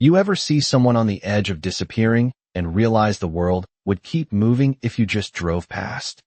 You ever see someone on the edge of disappearing and realize the world would keep moving if you just drove past?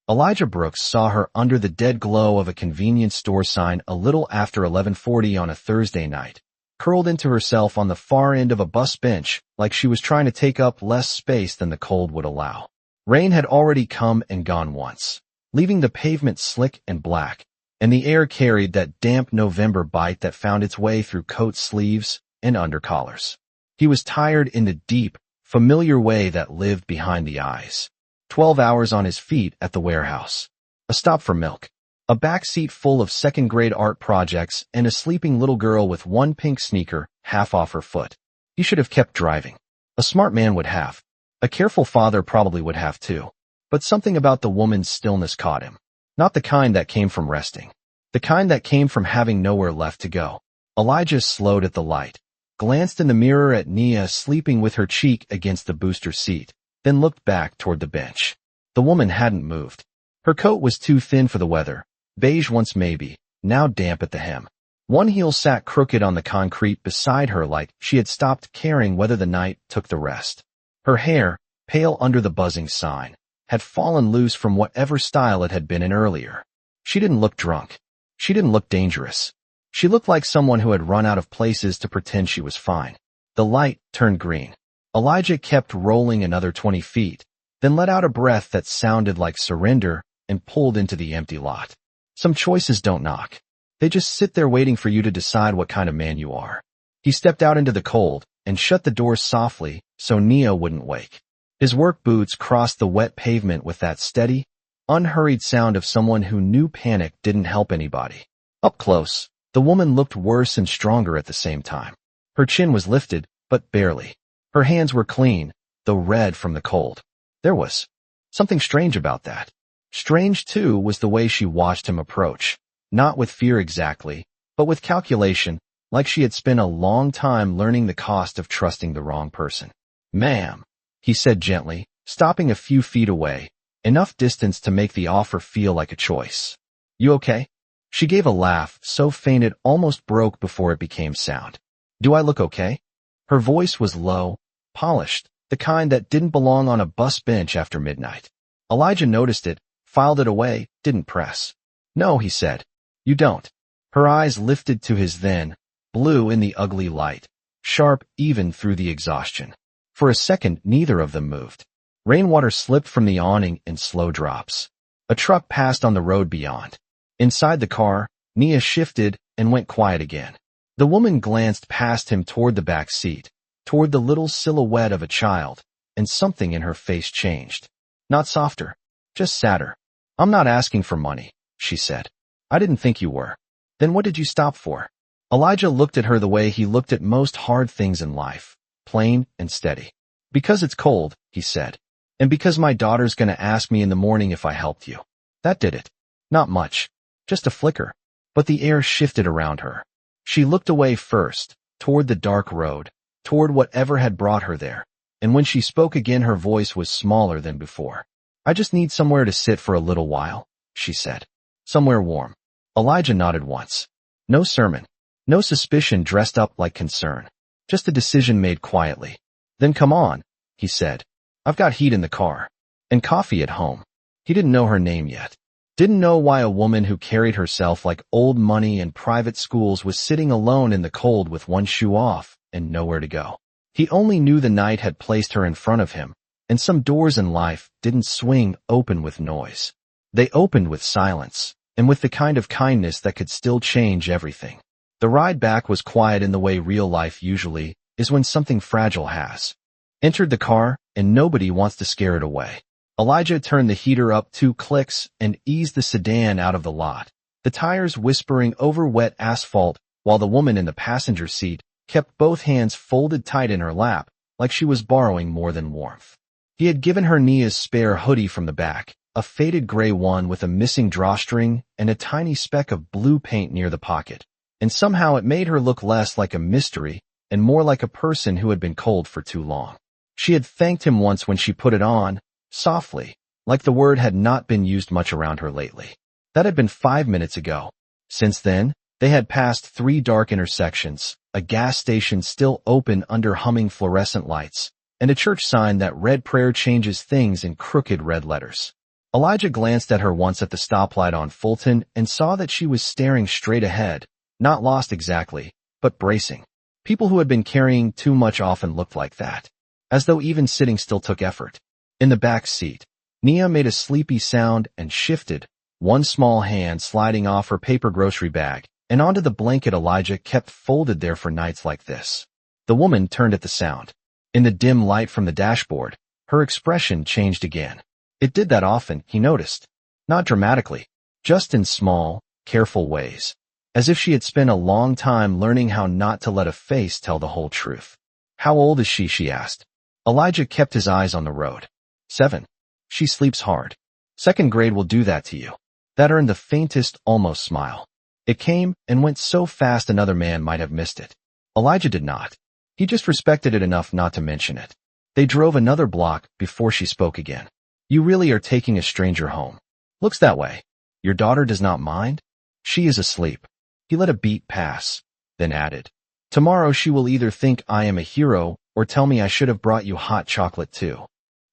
Elijah Brooks saw her under the dead glow of a convenience store sign a little after 11:40 on a Thursday night, curled into herself on the far end of a bus bench like she was trying to take up less space than the cold would allow. Rain had already come and gone once, leaving the pavement slick and black, and the air carried that damp November bite that found its way through coat sleeves and undercollars. He was tired in the deep, familiar way that lived behind the eyes. 12 hours on his feet at the warehouse. A stop for milk. A backseat full of second-grade art projects and a sleeping little girl with one pink sneaker half off her foot. He should have kept driving. A smart man would have. A careful father probably would have too. But something about the woman's stillness caught him. Not the kind that came from resting. The kind that came from having nowhere left to go. Elijah slowed at the light, glanced in the mirror at Nia sleeping with her cheek against the booster seat, then looked back toward the bench. The woman hadn't moved. Her coat was too thin for the weather, beige once maybe, now damp at the hem. One heel sat crooked on the concrete beside her like she had stopped caring whether the night took the rest. Her hair, pale under the buzzing sign, had fallen loose from whatever style it had been in earlier. She didn't look drunk. She didn't look dangerous. She looked like someone who had run out of places to pretend she was fine. The light turned green. Elijah kept rolling another 20 feet, then let out a breath that sounded like surrender and pulled into the empty lot. Some choices don't knock. They just sit there waiting for you to decide what kind of man you are. He stepped out into the cold and shut the door softly so Nia wouldn't wake. His work boots crossed the wet pavement with that steady, unhurried sound of someone who knew panic didn't help anybody. Up close, the woman looked worse and stronger at the same time. Her chin was lifted, but barely. Her hands were clean, though red from the cold. There was something strange about that. Strange, too, was the way she watched him approach, not with fear exactly, but with calculation, like she had spent a long time learning the cost of trusting the wrong person. "Ma'am," he said gently, stopping a few feet away, enough distance to make the offer feel like a choice. "You okay?" She gave a laugh, so faint it almost broke before it became sound. "Do I look okay?" Her voice was low, polished, the kind that didn't belong on a bus bench after midnight. Elijah noticed it, filed it away, didn't press. "No," he said. "You don't." Her eyes lifted to his then, blue in the ugly light, sharp even through the exhaustion. For a second, neither of them moved. Rainwater slipped from the awning in slow drops. A truck passed on the road beyond. Inside the car, Nia shifted and went quiet again. The woman glanced past him toward the back seat, toward the little silhouette of a child, and something in her face changed. Not softer, just sadder. "I'm not asking for money," she said. "I didn't think you were." "Then what did you stop for?" Elijah looked at her the way he looked at most hard things in life, plain and steady. "Because it's cold," he said. "And because my daughter's gonna ask me in the morning if I helped you." That did it. Not much. Just a flicker. But the air shifted around her. She looked away first, toward the dark road, toward whatever had brought her there, and when she spoke again her voice was smaller than before. "I just need somewhere to sit for a little while," she said. "Somewhere warm." Elijah nodded once. No sermon. No suspicion dressed up like concern. Just a decision made quietly. "Then come on," he said. "I've got heat in the car. And coffee at home." He didn't know her name yet. Didn't know why a woman who carried herself like old money in private schools was sitting alone in the cold with one shoe off and nowhere to go. He only knew the night had placed her in front of him, and some doors in life didn't swing open with noise. They opened with silence, and with the kind of kindness that could still change everything. The ride back was quiet in the way real life usually is when something fragile has entered the car and nobody wants to scare it away. Elijah turned the heater up 2 clicks and eased the sedan out of the lot, the tires whispering over wet asphalt while the woman in the passenger seat kept both hands folded tight in her lap like she was borrowing more than warmth. He had given her Nia's spare hoodie from the back, a faded gray one with a missing drawstring and a tiny speck of blue paint near the pocket, and somehow it made her look less like a mystery and more like a person who had been cold for too long. She had thanked him once when she put it on, softly, like the word had not been used much around her lately. That had been 5 minutes ago. Since then, they had passed 3 dark intersections, a gas station still open under humming fluorescent lights, and a church sign that read "Prayer changes things" in crooked red letters. Elijah glanced at her once at the stoplight on Fulton and saw that she was staring straight ahead, not lost exactly, but bracing. People who had been carrying too much often looked like that, as though even sitting still took effort. In the back seat, Nia made a sleepy sound and shifted, one small hand sliding off her paper grocery bag and onto the blanket Elijah kept folded there for nights like this. The woman turned at the sound. In the dim light from the dashboard, her expression changed again. It did that often, he noticed. Not dramatically, just in small, careful ways, as if she had spent a long time learning how not to let a face tell the whole truth. "How old is she?" she asked. Elijah kept his eyes on the road. 7. "She sleeps hard. Second grade will do that to you." That earned the faintest, almost smile. It came and went so fast another man might have missed it. Elijah did not. He just respected it enough not to mention it. They drove another block before she spoke again. "You really are taking a stranger home. Looks that way. Your daughter does not mind?" "She is asleep." He let a beat pass, then added, "Tomorrow she will either think I am a hero or tell me I should have brought you hot chocolate too."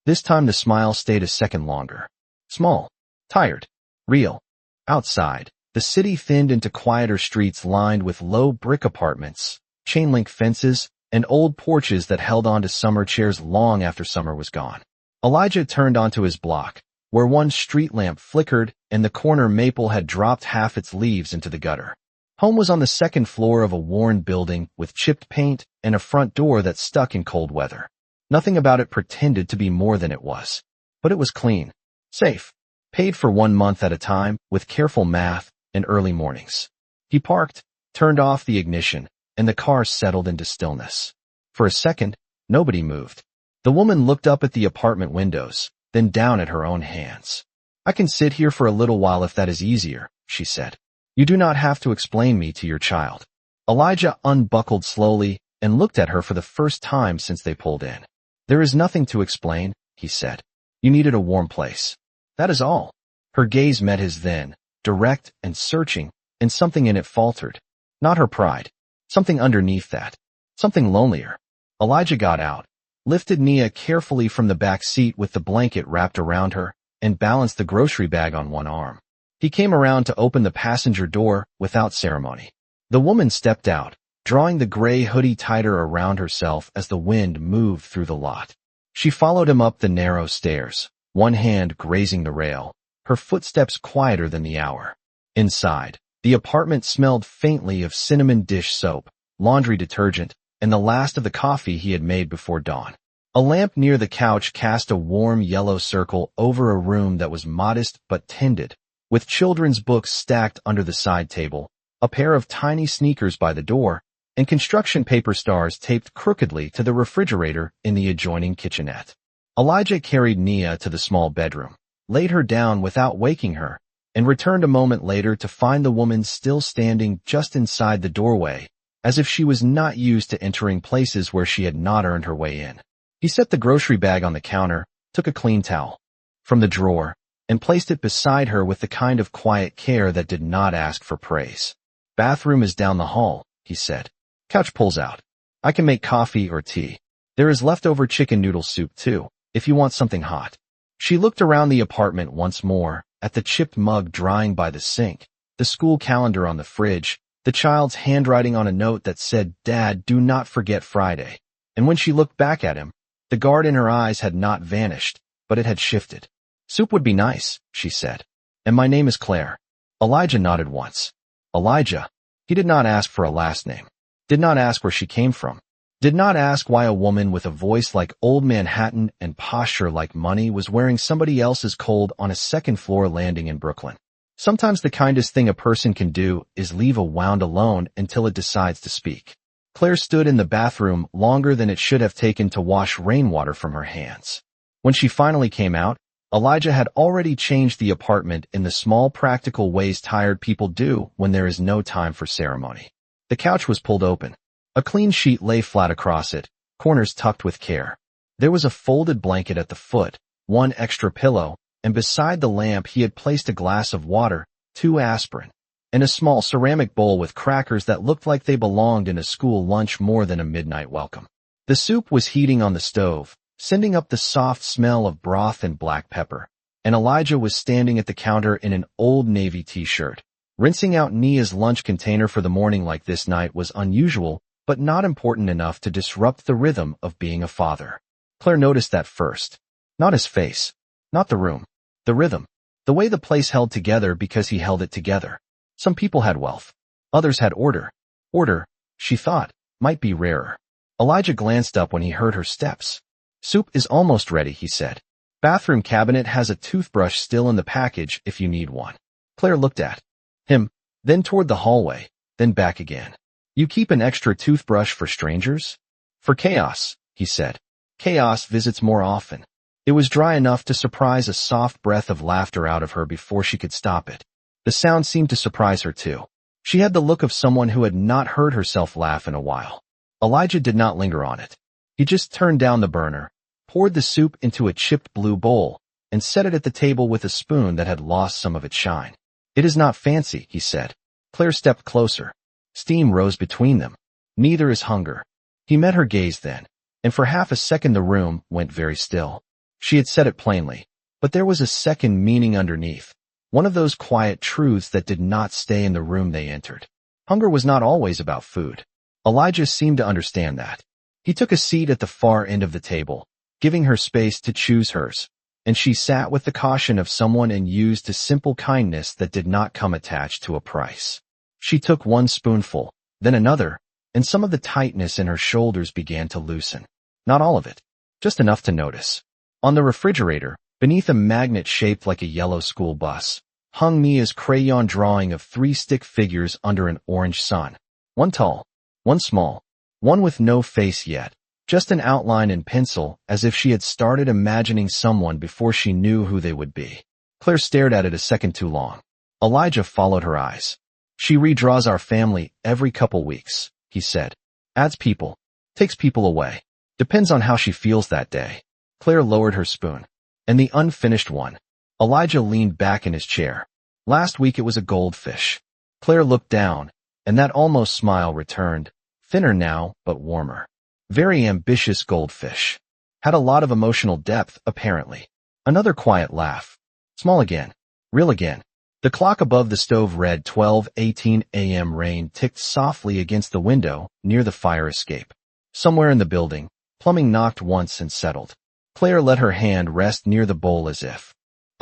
This time the smile stayed a second longer. Small, tired, real. Outside, the city thinned into quieter streets lined with low brick apartments, chain-link fences, and old porches that held on to summer chairs long after summer was gone. Elijah turned onto his block, where one street lamp flickered and the corner maple had dropped half its leaves into the gutter. Home was on the second floor of a worn building with chipped paint and a front door that stuck in cold weather. Nothing about it pretended to be more than it was. But it was clean, safe, paid for 1 month at a time with careful math and early mornings. He parked, turned off the ignition, and the car settled into stillness. For a second, nobody moved. The woman looked up at the apartment windows, then down at her own hands. "I can sit here for a little while if that is easier," she said. "You do not have to explain me to your child." Elijah unbuckled slowly and looked at her for the first time since they pulled in. "There is nothing to explain," he said. "You needed a warm place. That is all." Her gaze met his then, direct and searching, and something in it faltered. Not her pride. Something underneath that. Something lonelier. Elijah got out, lifted Nia carefully from the back seat with the blanket wrapped around her, and balanced the grocery bag on one arm. He came around to open the passenger door without ceremony. The woman stepped out, drawing the gray hoodie tighter around herself as the wind moved through the lot. She followed him up the narrow stairs, one hand grazing the rail, her footsteps quieter than the hour. Inside, the apartment smelled faintly of cinnamon dish soap, laundry detergent, and the last of the coffee he had made before dawn. A lamp near the couch cast a warm yellow circle over a room that was modest but tended, with children's books stacked under the side table, a pair of tiny sneakers by the door, and construction paper stars taped crookedly to the refrigerator in the adjoining kitchenette. Elijah carried Nia to the small bedroom, laid her down without waking her, and returned a moment later to find the woman still standing just inside the doorway, as if she was not used to entering places where she had not earned her way in. He set the grocery bag on the counter, took a clean towel from the drawer, and placed it beside her with the kind of quiet care that did not ask for praise. "Bathroom is down the hall," he said. "Couch pulls out. I can make coffee or tea. There is leftover chicken noodle soup too, if you want something hot." She looked around the apartment once more, at the chipped mug drying by the sink, the school calendar on the fridge, the child's handwriting on a note that said, "Dad, do not forget Friday." And when she looked back at him, the guard in her eyes had not vanished, but it had shifted. "Soup would be nice," she said. "And my name is Claire." Elijah nodded once. Elijah. He did not ask for a last name. Did not ask where she came from. Did not ask why a woman with a voice like old Manhattan and posture like money was wearing somebody else's cold on a second-floor landing in Brooklyn. Sometimes the kindest thing a person can do is leave a wound alone until it decides to speak. Claire stood in the bathroom longer than it should have taken to wash rainwater from her hands. When she finally came out, Elijah had already changed the apartment in the small practical ways tired people do when there is no time for ceremony. The couch was pulled open. A clean sheet lay flat across it, corners tucked with care. There was a folded blanket at the foot, one extra pillow, and beside the lamp he had placed a glass of water, 2 aspirin. and a small ceramic bowl with crackers that looked like they belonged in a school lunch more than a midnight welcome. The soup was heating on the stove, sending up the soft smell of broth and black pepper, and Elijah was standing at the counter in an Old Navy t-shirt. Rinsing out Nia's lunch container for the morning like this night was unusual, but not important enough to disrupt the rhythm of being a father. Claire noticed that first. Not his face. Not the room. The rhythm. The way the place held together because he held it together. Some people had wealth. Others had order. Order, she thought, might be rarer. Elijah glanced up when he heard her steps. Soup is almost ready, he said. Bathroom cabinet has a toothbrush still in the package if you need one. Claire looked at him, then toward the hallway, then back again. You keep an extra toothbrush for strangers? For chaos, he said. Chaos visits more often. It was dry enough to surprise a soft breath of laughter out of her before she could stop it. The sound seemed to surprise her too. She had the look of someone who had not heard herself laugh in a while. Elijah did not linger on it. He just turned down the burner, poured the soup into a chipped blue bowl, and set it at the table with a spoon that had lost some of its shine. It is not fancy, he said. Claire stepped closer. Steam rose between them. Neither is hunger. He met her gaze then, and for half a second the room went very still. She had said it plainly, but there was a second meaning underneath, one of those quiet truths that did not stay in the room they entered. Hunger was not always about food. Elijah seemed to understand that. He took a seat at the far end of the table, giving her space to choose hers, and she sat with the caution of someone and used a simple kindness that did not come attached to a price. She took one spoonful, then another, and some of the tightness in her shoulders began to loosen. Not all of it, just enough to notice. On the refrigerator, beneath a magnet shaped like a yellow school bus, hung Nia's crayon drawing of 3 stick figures under an orange sun. One tall, one small, one with no face yet, just an outline in pencil as if she had started imagining someone before she knew who they would be. Claire stared at it a second too long. Elijah followed her eyes. She redraws our family every couple weeks, he said. Adds people, takes people away. Depends on how she feels that day. Claire lowered her spoon. And the unfinished one. Elijah leaned back in his chair. Last week it was a goldfish. Claire looked down, and that almost smile returned, thinner now, but warmer. Very ambitious goldfish. Had a lot of emotional depth, apparently. Another quiet laugh. Small again. Real again. The clock above the stove read 12:18 a.m. Rain ticked softly against the window, near the fire escape. Somewhere in the building, plumbing knocked once and settled. Claire let her hand rest near the bowl as if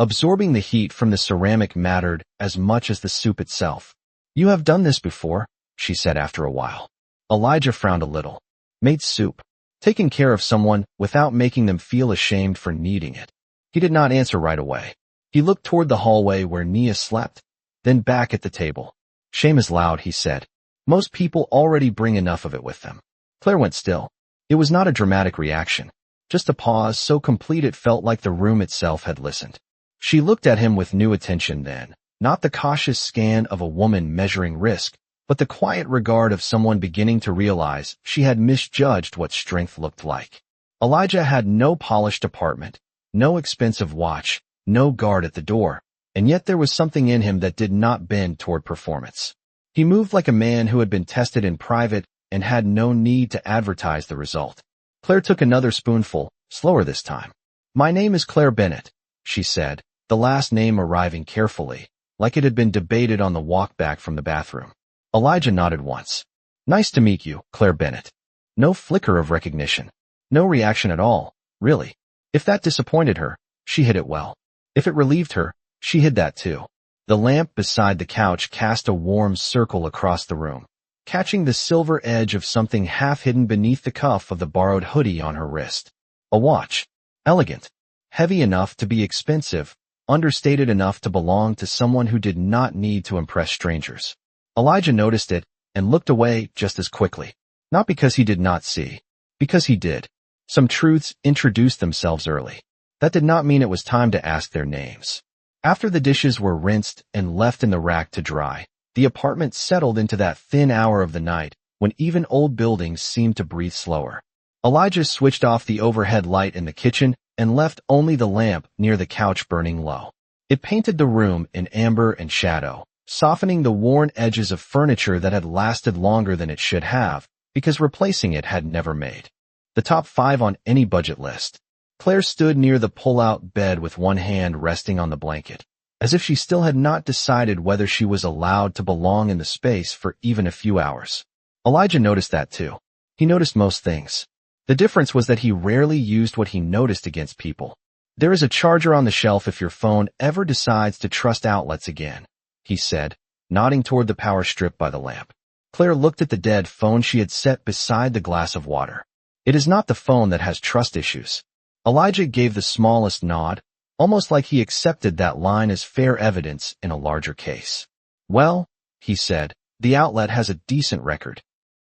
absorbing the heat from the ceramic mattered as much as the soup itself. You have done this before, she said after a while. Elijah frowned a little. Made soup. Taken care of someone without making them feel ashamed for needing it. He did not answer right away. He looked toward the hallway where Nia slept, then back at the table. Shame is loud, he said. Most people already bring enough of it with them. Claire went still. It was not a dramatic reaction. Just a pause so complete it felt like the room itself had listened. She looked at him with new attention then, not the cautious scan of a woman measuring risk, but the quiet regard of someone beginning to realize she had misjudged what strength looked like. Elijah had no polished apartment, no expensive watch, no guard at the door, and yet there was something in him that did not bend toward performance. He moved like a man who had been tested in private and had no need to advertise the result. Claire took another spoonful, slower this time. My name is Claire Bennett, she said, the last name arriving carefully, like it had been debated on the walk back from the bathroom. Elijah nodded once. Nice to meet you, Claire Bennett. No flicker of recognition. No reaction at all, really. If that disappointed her, she hid it well. If it relieved her, she hid that too. The lamp beside the couch cast a warm circle across the room, catching the silver edge of something half hidden beneath the cuff of the borrowed hoodie on her wrist. A watch. Elegant. Heavy enough to be expensive, understated enough to belong to someone who did not need to impress strangers. Elijah noticed it and looked away just as quickly. Not because he did not see. Because he did. Some truths introduced themselves early. That did not mean it was time to ask their names. After the dishes were rinsed and left in the rack to dry, the apartment settled into that thin hour of the night when even old buildings seemed to breathe slower. Elijah switched off the overhead light in the kitchen and left only the lamp near the couch burning low. It painted the room in amber and shadow, softening the worn edges of furniture that had lasted longer than it should have, because replacing it had never made the top 5 on any budget list. Claire stood near the pull-out bed with one hand resting on the blanket, as if she still had not decided whether she was allowed to belong in the space for even a few hours. Elijah noticed that too. He noticed most things. The difference was that he rarely used what he noticed against people. "There is a charger on the shelf if your phone ever decides to trust outlets again," he said, nodding toward the power strip by the lamp. Claire looked at the dead phone she had set beside the glass of water. "It is not the phone that has trust issues." Elijah gave the smallest nod, almost like he accepted that line as fair evidence in a larger case. "Well," he said, "the outlet has a decent record."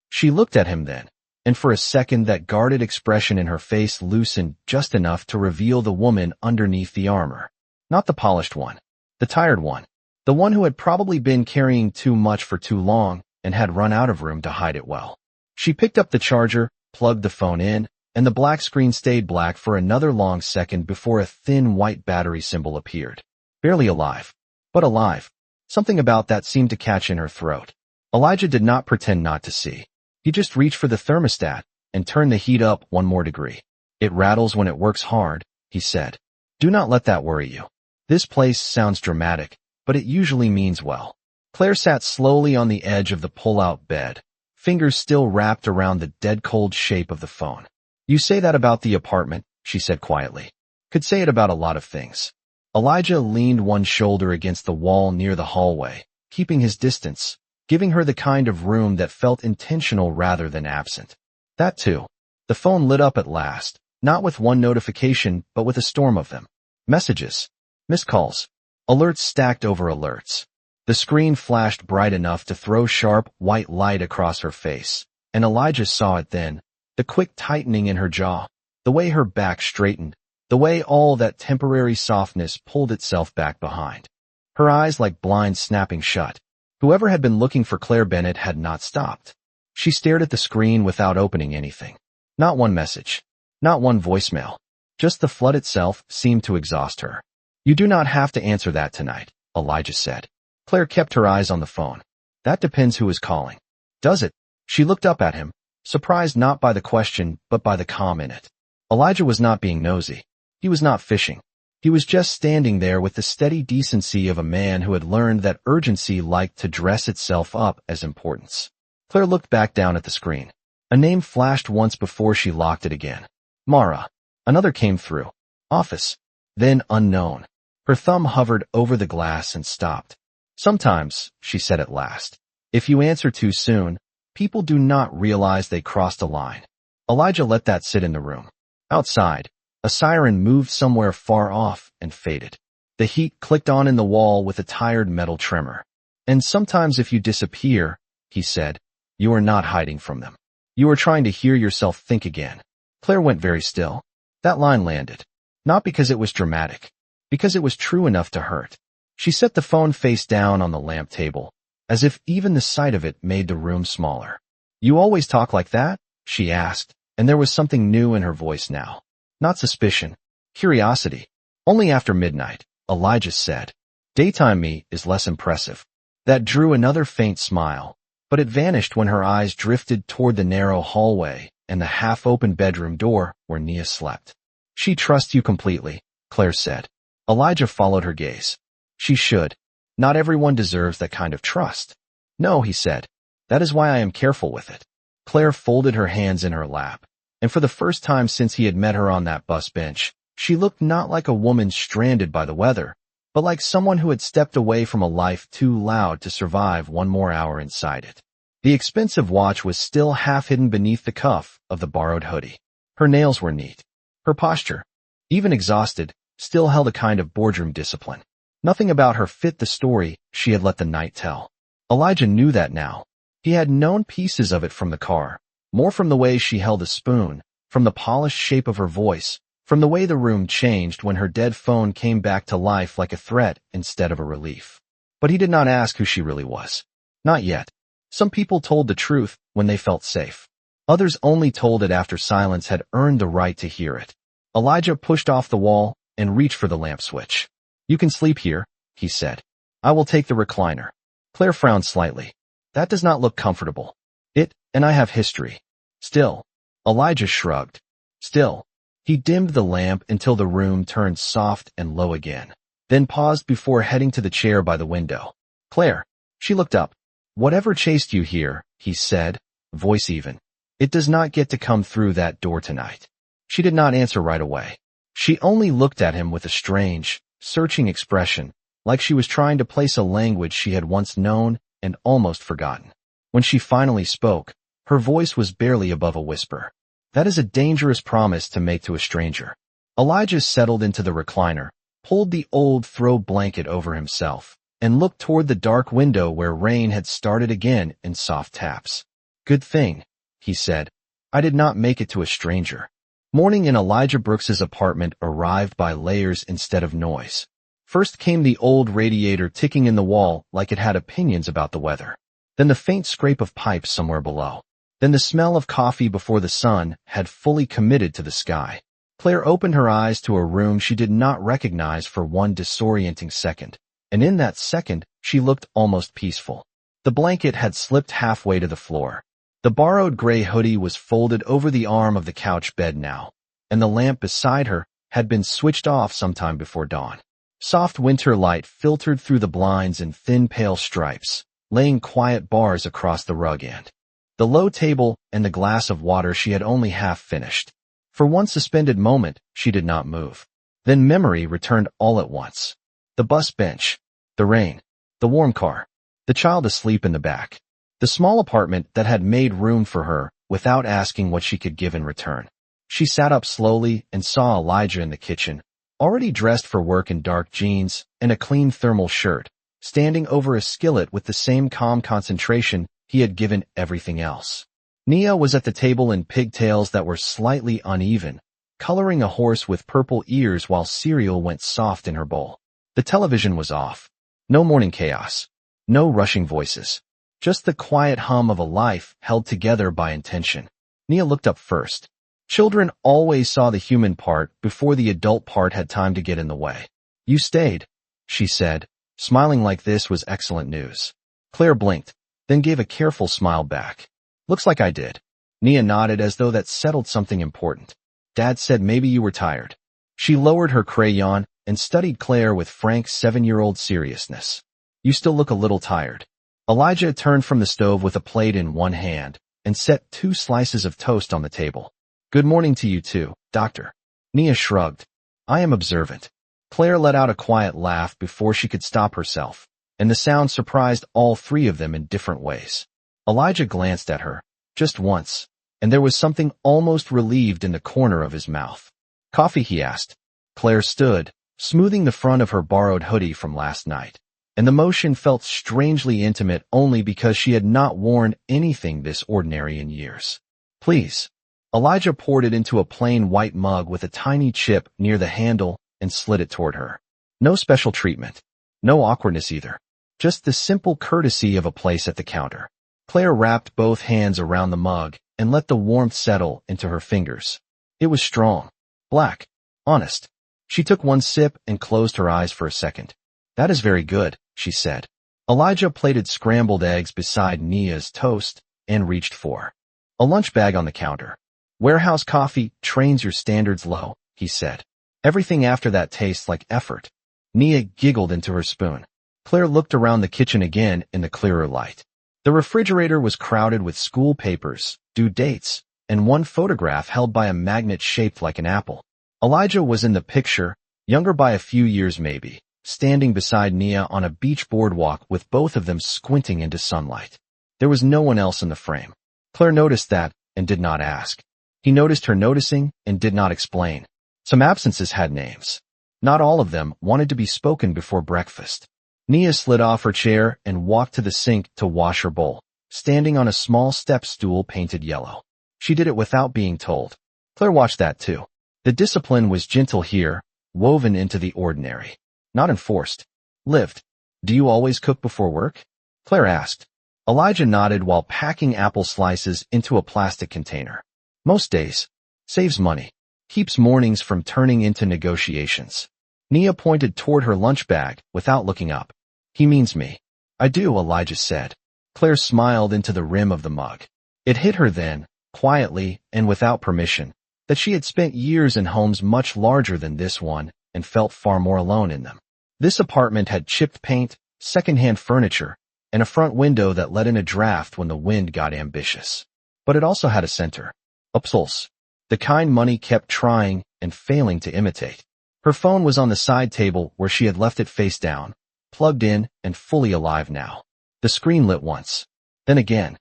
She looked at him then, and for a second that guarded expression in her face loosened just enough to reveal the woman underneath the armor. Not the polished one. The tired one. The one who had probably been carrying too much for too long and had run out of room to hide it well. She picked up the charger, plugged the phone in, and the black screen stayed black for another long second before a thin white battery symbol appeared. Barely alive. But alive. Something about that seemed to catch in her throat. Elijah did not pretend not to see. He just reached for the thermostat and turned the heat up 1 more degree. "It rattles when it works hard," he said. "Do not let that worry you. This place sounds dramatic, but it usually means well." Claire sat slowly on the edge of the pull-out bed, fingers still wrapped around the dead-cold shape of the phone. "You say that about the apartment," she said quietly. "Could say it about a lot of things." Elijah leaned one shoulder against the wall near the hallway, keeping his distance, giving her the kind of room that felt intentional rather than absent. That too. The phone lit up at last, not with one notification, but with a storm of them. Messages. Missed calls. Alerts stacked over alerts. The screen flashed bright enough to throw sharp, white light across her face, and Elijah saw it then, the quick tightening in her jaw, the way her back straightened, the way all that temporary softness pulled itself back behind. Her eyes like blinds snapping shut. Whoever had been looking for Claire Bennett had not stopped. She stared at the screen without opening anything. Not one message. Not one voicemail. Just the flood itself seemed to exhaust her. "You do not have to answer that tonight," Elijah said. Claire kept her eyes on the phone. "That depends who is calling." "Does it?" She looked up at him, surprised not by the question but by the calm in it. Elijah was not being nosy. He was not fishing. He was just standing there with the steady decency of a man who had learned that urgency liked to dress itself up as importance. Claire looked back down at the screen. A name flashed once before she locked it again. Mara. Another came through. Office. Then unknown. Her thumb hovered over the glass and stopped. "Sometimes," she said at last, "if you answer too soon, people do not realize they crossed a line." Elijah let that sit in the room. Outside, a siren moved somewhere far off and faded. The heat clicked on in the wall with a tired metal tremor. "And sometimes if you disappear," he said, "you are not hiding from them. You are trying to hear yourself think again." Claire went very still. That line landed. Not because it was dramatic. Because it was true enough to hurt. She set the phone face down on the lamp table, as if even the sight of it made the room smaller. "You always talk like that?" she asked, and there was something new in her voice now. Not suspicion. Curiosity. "Only after midnight," Elijah said. "Daytime me is less impressive." That drew another faint smile, but it vanished when her eyes drifted toward the narrow hallway and the half-open bedroom door where Nia slept. "She trusts you completely," Claire said. Elijah followed her gaze. "She should. Not everyone deserves that kind of trust." "No," he said. "That is why I am careful with it." Claire folded her hands in her lap, and for the first time since he had met her on that bus bench, she looked not like a woman stranded by the weather, but like someone who had stepped away from a life too loud to survive 1 more hour inside it. The expensive watch was still half hidden beneath the cuff of the borrowed hoodie. Her nails were neat. Her posture, even exhausted, still held a kind of boardroom discipline. Nothing about her fit the story she had let the night tell. Elijah knew that now. He had known pieces of it from the car, more from the way she held a spoon, from the polished shape of her voice, from the way the room changed when her dead phone came back to life like a threat instead of a relief. But he did not ask who she really was. Not yet. Some people told the truth when they felt safe. Others only told it after silence had earned the right to hear it. Elijah pushed off the wall and reached for the lamp switch. "You can sleep here," he said. "I will take the recliner." Claire frowned slightly. That does not look comfortable. It and I have history. Still. Elijah shrugged. Still. He dimmed the lamp until the room turned soft and low again, then paused before heading to the chair by the window. Claire. She looked up. Whatever chased you here, he said, voice even. It does not get to come through that door tonight. She did not answer right away. She only looked at him with a strange, searching expression, like she was trying to place a language she had once known and almost forgotten. When she finally spoke, her voice was barely above a whisper. That is a dangerous promise to make to a stranger. Elijah settled into the recliner, pulled the old throw blanket over himself, and looked toward the dark window where rain had started again in soft taps. Good thing, he said. I did not make it to a stranger. Morning in Elijah Brooks's apartment arrived by layers instead of noise. First came the old radiator ticking in the wall like it had opinions about the weather. Then the faint scrape of pipes somewhere below. Then the smell of coffee before the sun had fully committed to the sky. Claire opened her eyes to a room she did not recognize for one disorienting second, and in that second she looked almost peaceful. The blanket had slipped halfway to the floor. The borrowed gray hoodie was folded over the arm of the couch bed now, and the lamp beside her had been switched off sometime before dawn. Soft winter light filtered through the blinds in thin pale stripes, laying quiet bars across the rug and the low table and the glass of water she had only half finished. For one suspended moment, she did not move. Then memory returned all at once. The bus bench, the rain, the warm car, the child asleep in the back, the small apartment that had made room for her without asking what she could give in return. She sat up slowly and saw Elijah in the kitchen, already dressed for work in dark jeans and a clean thermal shirt, standing over a skillet with the same calm concentration he had given everything else. Nia was at the table in pigtails that were slightly uneven, coloring a horse with purple ears while cereal went soft in her bowl. The television was off. No morning chaos. No rushing voices. Just the quiet hum of a life held together by intention. Nia looked up first. Children always saw the human part before the adult part had time to get in the way. You stayed, she said, smiling like this was excellent news. Claire blinked, then gave a careful smile back. Looks like I did. Nia nodded as though that settled something important. Dad said maybe you were tired. She lowered her crayon and studied Claire with frank 7-year-old seriousness. You still look a little tired. Elijah turned from the stove with a plate in one hand and set 2 slices of toast on the table. Good morning to you too, Doctor. Nia shrugged. I am observant. Claire let out a quiet laugh before she could stop herself, and the sound surprised all 3 of them in different ways. Elijah glanced at her, just once, and there was something almost relieved in the corner of his mouth. Coffee, he asked. Claire stood, smoothing the front of her borrowed hoodie from last night, and the motion felt strangely intimate only because she had not worn anything this ordinary in years. Please. Elijah poured it into a plain white mug with a tiny chip near the handle and slid it toward her. No special treatment. No awkwardness either. Just the simple courtesy of a place at the counter. Claire wrapped both hands around the mug and let the warmth settle into her fingers. It was strong. Black. Honest. She took one sip and closed her eyes for a second. That is very good, she said. Elijah plated scrambled eggs beside Nia's toast and reached for a lunch bag on the counter. Warehouse coffee trains your standards low, he said. Everything after that tastes like effort. Nia giggled into her spoon. Claire looked around the kitchen again in the clearer light. The refrigerator was crowded with school papers, due dates, and one photograph held by a magnet shaped like an apple. Elijah was in the picture, younger by a few years maybe, standing beside Nia on a beach boardwalk with both of them squinting into sunlight. There was no one else in the frame. Claire noticed that and did not ask. He noticed her noticing and did not explain. Some absences had names. Not all of them wanted to be spoken before breakfast. Nia slid off her chair and walked to the sink to wash her bowl, standing on a small step stool painted yellow. She did it without being told. Claire watched that too. The discipline was gentle here, woven into the ordinary. Not enforced. Lived. Do you always cook before work? Claire asked. Elijah nodded while packing apple slices into a plastic container. Most days. Saves money. Keeps mornings from turning into negotiations. Nia pointed toward her lunch bag without looking up. He means me. I do, Elijah said. Claire smiled into the rim of the mug. It hit her then, quietly and without permission, that she had spent years in homes much larger than this one and felt far more alone in them. This apartment had chipped paint, second-hand furniture, and a front window that let in a draft when the wind got ambitious. But it also had a center, a pulse, the kind money kept trying and failing to imitate. Her phone was on the side table where she had left it face down, plugged in and fully alive now. The screen lit once, then again,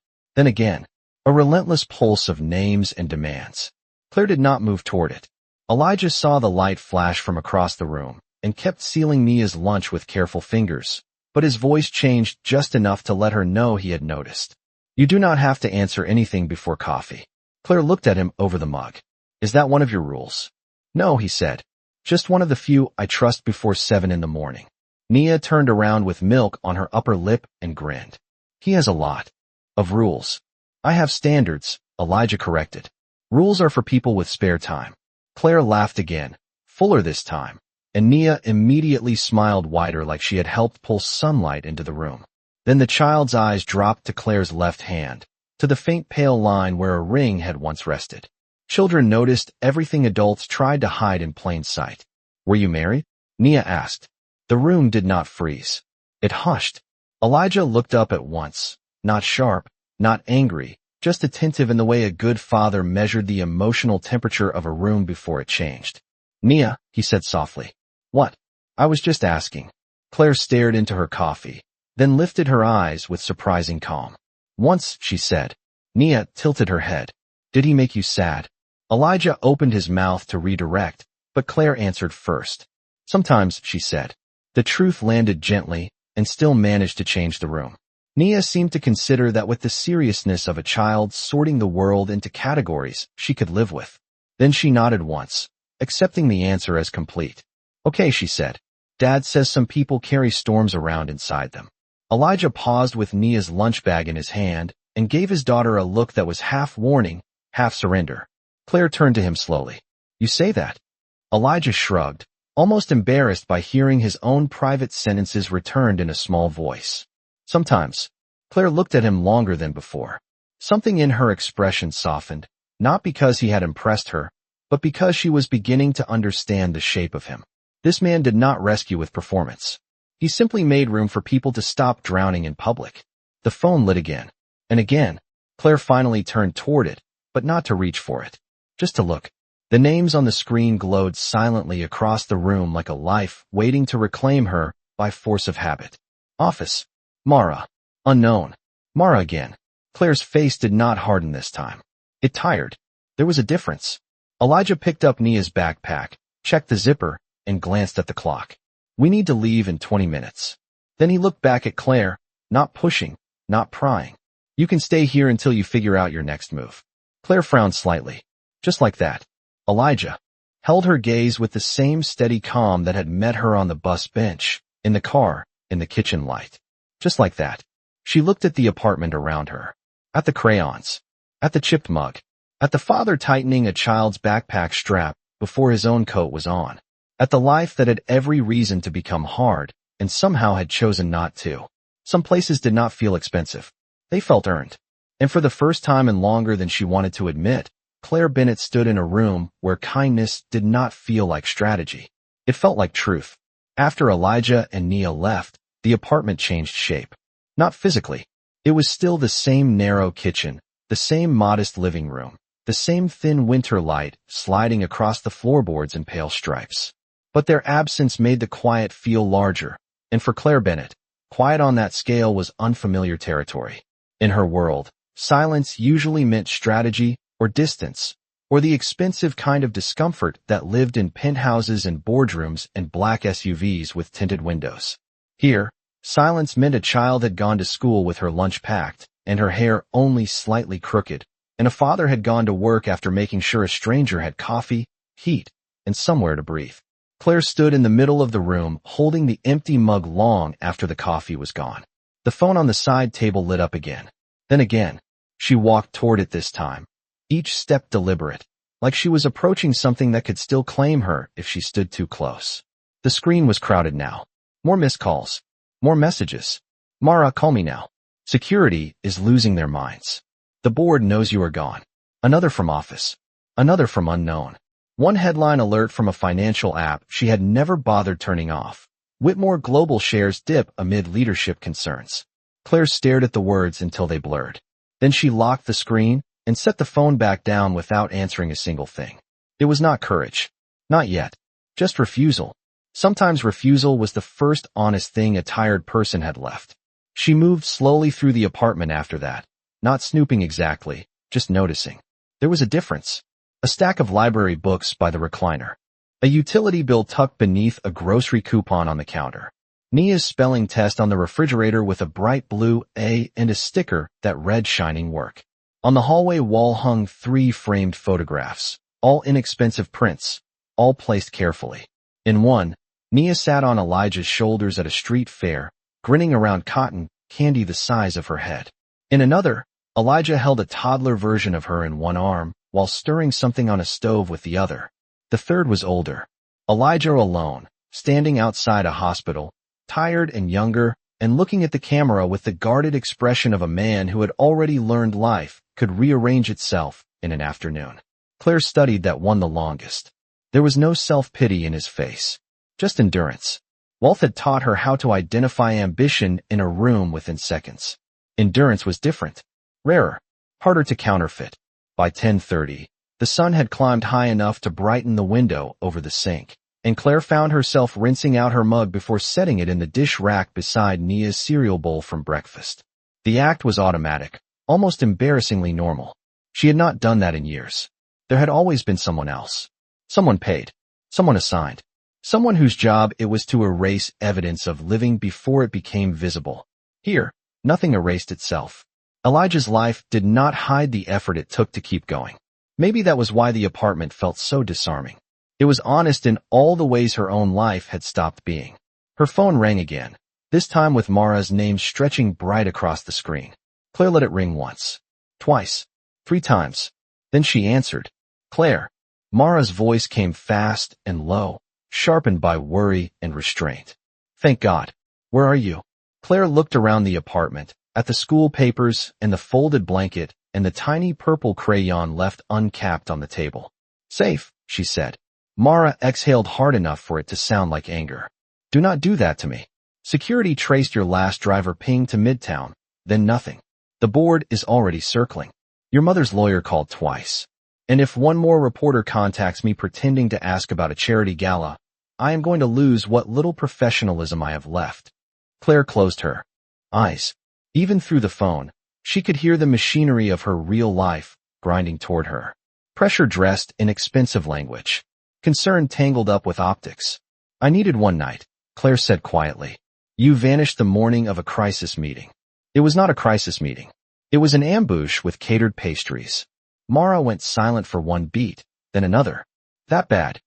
a relentless pulse of names and demands. Claire did not move toward it. Elijah saw the light flash from across the room and kept sealing Nia's lunch with careful fingers, but his voice changed just enough to let her know he had noticed. You do not have to answer anything before coffee. Claire looked at him over the mug. Is that one of your rules? No, he said. Just one of the few I trust before 7 in the morning. Nia turned around with milk on her upper lip and grinned. He has a lot of rules. I have standards, Elijah corrected. Rules are for people with spare time. Claire laughed again, fuller this time, and Nia immediately smiled wider like she had helped pull sunlight into the room. Then the child's eyes dropped to Claire's left hand, to the faint pale line where a ring had once rested. Children noticed everything adults tried to hide in plain sight. Were you married? Nia asked. The room did not freeze. It hushed. Elijah looked up at once, not sharp, not angry, just attentive in the way a good father measured the emotional temperature of a room before it changed. Nia, he said softly. What? I was just asking. Claire stared into her coffee, then lifted her eyes with surprising calm. Once, she said. Nia tilted her head. Did he make you sad? Elijah opened his mouth to redirect, but Claire answered first. Sometimes, she said. The truth landed gently and still managed to change the room. Nia seemed to consider that with the seriousness of a child sorting the world into categories she could live with. Then she nodded once, accepting the answer as complete. Okay, she said. Dad says some people carry storms around inside them. Elijah paused with Nia's lunch bag in his hand and gave his daughter a look that was half warning, half surrender. Claire turned to him slowly. You say that? Elijah shrugged, almost embarrassed by hearing his own private sentences returned in a small voice. Sometimes. Claire looked at him longer than before. Something in her expression softened, not because he had impressed her, but because she was beginning to understand the shape of him. This man did not rescue with performance. He simply made room for people to stop drowning in public. The phone lit again. And again. Claire finally turned toward it, but not to reach for it. Just to look. The names on the screen glowed silently across the room like a life waiting to reclaim her by force of habit. Office. Mara. Unknown. Mara again. Claire's face did not harden this time. It tired. There was a difference. Elijah picked up Nia's backpack, checked the zipper, and glanced at the clock. We need to leave in 20 minutes. Then he looked back at Claire, not pushing, not prying. You can stay here until you figure out your next move. Claire frowned slightly. Just like that. Elijah held her gaze with the same steady calm that had met her on the bus bench, in the car, in the kitchen light. Just like that. She looked at the apartment around her. At the crayons. At the chipped mug. At the father tightening a child's backpack strap before his own coat was on. At the life that had every reason to become hard, and somehow had chosen not to. Some places did not feel expensive. They felt earned. And for the first time in longer than she wanted to admit, Claire Bennett stood in a room where kindness did not feel like strategy. It felt like truth. After Elijah and Nia left, the apartment changed shape. Not physically. It was still the same narrow kitchen, the same modest living room, the same thin winter light sliding across the floorboards in pale stripes. But their absence made the quiet feel larger, and for Claire Bennett, quiet on that scale was unfamiliar territory. In her world, silence usually meant strategy or distance, or the expensive kind of discomfort that lived in penthouses and boardrooms and black SUVs with tinted windows. Here, silence meant a child had gone to school with her lunch packed, and her hair only slightly crooked, and a father had gone to work after making sure a stranger had coffee, heat, and somewhere to breathe. Claire stood in the middle of the room, holding the empty mug long after the coffee was gone. The phone on the side table lit up again. Then again. She walked toward it this time. Each step deliberate, like she was approaching something that could still claim her if she stood too close. The screen was crowded now. More missed calls. More messages. Mara, call me now. Security is losing their minds. The board knows you are gone. Another from office. Another from unknown. One headline alert from a financial app she had never bothered turning off. Whitmore Global shares dip amid leadership concerns. Claire stared at the words until they blurred. Then she locked the screen and set the phone back down without answering a single thing. It was not courage. Not yet. Just refusal. Sometimes refusal was the first honest thing a tired person had left. She moved slowly through the apartment after that, not snooping exactly, just noticing. There was a difference. A stack of library books by the recliner. A utility bill tucked beneath a grocery coupon on the counter. Nia's spelling test on the refrigerator with a bright blue A and a sticker that read shining work. On the hallway wall hung 3 framed photographs, all inexpensive prints, all placed carefully. In one, Nia sat on Elijah's shoulders at a street fair, grinning around cotton candy the size of her head. In another, Elijah held a toddler version of her in one arm, while stirring something on a stove with the other. The third was older. Elijah alone, standing outside a hospital, tired and younger, and looking at the camera with the guarded expression of a man who had already learned life could rearrange itself in an afternoon. Claire studied that one the longest. There was no self-pity in his face, just endurance. Wealth had taught her how to identify ambition in a room within seconds. Endurance was different, rarer, harder to counterfeit. By 10:30, the sun had climbed high enough to brighten the window over the sink, and Claire found herself rinsing out her mug before setting it in the dish rack beside Nia's cereal bowl from breakfast. The act was automatic, almost embarrassingly normal. She had not done that in years. There had always been someone else. Someone paid. Someone assigned. Someone whose job it was to erase evidence of living before it became visible. Here, nothing erased itself. Elijah's life did not hide the effort it took to keep going. Maybe that was why the apartment felt so disarming. It was honest in all the ways her own life had stopped being. Her phone rang again, this time with Mara's name stretching bright across the screen. Claire let it ring once, twice, 3 times. Then she answered. Claire. Mara's voice came fast and low, sharpened by worry and restraint. Thank God. Where are you? Claire looked around the apartment, at the school papers and the folded blanket and the tiny purple crayon left uncapped on the table. Safe, she said. Mara exhaled hard enough for it to sound like anger. Do not do that to me. Security traced your last driver ping to Midtown, then nothing. The board is already circling. Your mother's lawyer called twice. And if one more reporter contacts me pretending to ask about a charity gala, I am going to lose what little professionalism I have left. Claire closed her eyes. Even through the phone, she could hear the machinery of her real life grinding toward her. Pressure dressed in expensive language. Concern tangled up with optics. I needed one night, Claire said quietly. You vanished the morning of a crisis meeting. It was not a crisis meeting. It was an ambush with catered pastries. Mara went silent for one beat, then another. That bad.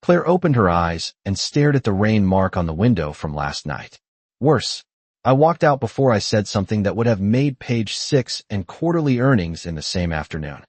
Claire opened her eyes and stared at the rain mark on the window from last night. Worse. I walked out before I said something that would have made page 6 and quarterly earnings in the same afternoon.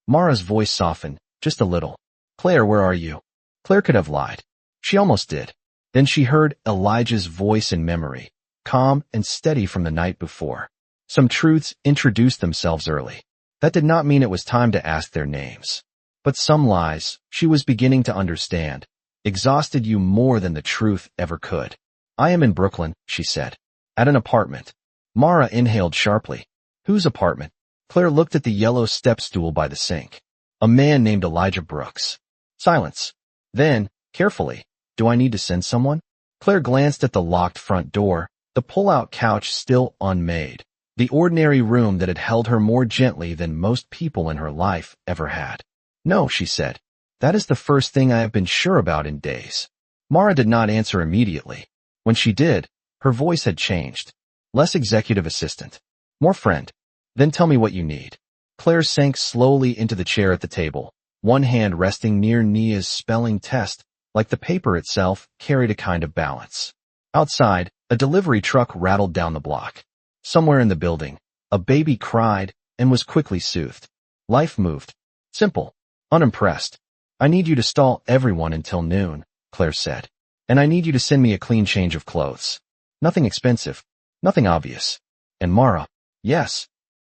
Mara's voice softened, just a little. Claire, where are you? Claire could have lied. She almost did. Then she heard Elijah's voice in memory, calm and steady from the night before. Some truths introduced themselves early. That did not mean it was time to ask their names. But some lies, she was beginning to understand, exhausted you more than the truth ever could. I am in Brooklyn, she said. At an apartment. Mara inhaled sharply. Whose apartment? Claire looked at the yellow step stool by the sink. A man named Elijah Brooks. Silence. Then, carefully, do I need to send someone? Claire glanced at the locked front door, the pull-out couch still unmade. The ordinary room that had held her more gently than most people in her life ever had. No, she said. That is the first thing I have been sure about in days. Mara did not answer immediately. When she did, her voice had changed. Less executive assistant. More friend. Then tell me what you need. Claire sank slowly into the chair at the table, one hand resting near Nia's spelling test, like the paper itself carried a kind of balance. Outside, a delivery truck rattled down the block. Somewhere in the building, a baby cried and was quickly soothed. Life moved. Simple. Unimpressed. I need you to stall everyone until noon, Claire said. And I need you to send me a clean change of clothes. Nothing expensive. Nothing obvious. And Mara? Yes.